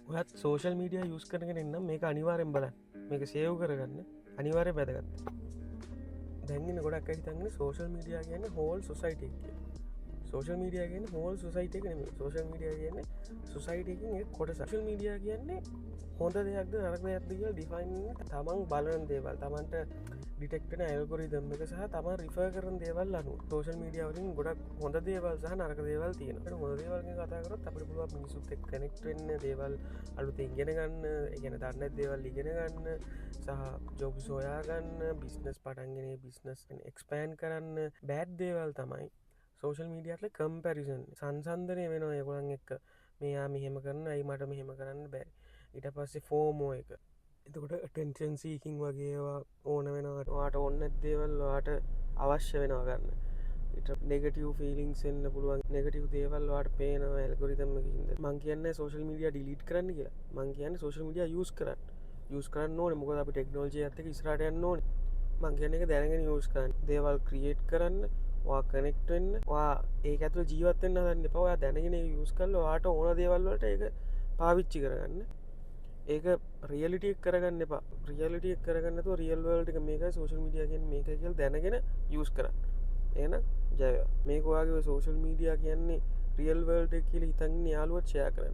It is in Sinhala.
ඔයත් සෝෂල් මීඩිය යුස් කරගෙන එන්න මේක අනිවාරෙන් බල මේක සේව් කරගන්න අනිවාරය බැදගත්ත දැන්ගෙන ගොඩක් හිතන්න සෝෂල් මීඩිය කියන්න හෝල් සොසයිට සෝෂල් මීඩිය කියන්න හෝල් සොසයිට නෙම සෝෂල් මීඩිය කියන්න සොසයිටකින් කොට සෝෂල් මීඩිය කියන්නේ හොඳ දෙයක්ද නරක දෙයක්ද කියල ඩිෆයින් තමන් බලන දේවල් තමන්ට ඩිටෙක්ටන ඇල්ගොරි දම්මක සහ තම රිෆ කරන දේවල් අනු සෝෂල් මීඩියාවලින් ගොඩක් හොඳ දේවල් සහ නරක දේවල් තියෙන හොඳ දේවල්ගේ කතාකරත් අපට පුළුව මිනිසුත් එක් කනෙක්ට වෙන්න දේවල් අලුත ඉගෙන ගන්න ඉගෙන දන්න දේවල් ඉගෙන ගන්න සහ ජොබ් සොයාගන්න බිස්නස් පටන්ගෙන බිස්නස් එක්ස්පෑන් කරන්න බෑඩ් දේවල් තමයි සෝෂල් මීඩියටල කම්පැරිසන් සංසන්ධනය වෙන ඒගොලන් එක්ක මෙයා මෙහෙම කරන්න අයි මට මෙහෙම කරන්න බෑ ඉට පස්සේ ෆෝමෝ එක එතකොට ටෙන්ෂන් සීකින් වගේවා ඕන වෙනට වාට ඔන්න දේවල් වාට අවශ්‍ය වෙනවා ගන්න ඉට නෙගටව ෆිලිින්ස් එන්න පුළුවන් නෙගටව දේවල් වාට පේන ඇල්ගොරිතම්මකින්ද මං කියන්න සෝෂල් මීඩිය ඩිලිට් කරන්න කියලා මං කියන්න සෝෂල් මීඩිය යස් කරන්න යස් කරන්න ඕන මොකද අපි ටෙක්නෝජය ඇතක ස්රටයන්න ඕන මං කියන එක දැනගෙන යස් කරන්න දේවල් ක්‍රියේට් කරන්න වා කනෙක්ටෙන් වා ඒ ඇතු ජීවත්තෙන් දන්න පවා දැනගෙන යස් කල්ල වාට ඕන දේවල්වලට ඒක පාවිච්චි කරගන්න ඒක රියලිටියක් කරගන්න එපා රියලිටියක් කරගන්නතු රියල්වල්ට මේක සෝෂල් මීඩියගෙන් මේක කියල් දැනගෙන යස් කරන්න එන ජය මේකවාගේ සෝෂල් මීඩිය කියන්නේ රියල්වල්ට කියල හිතන්න යාලුවත් ෂය කරන්න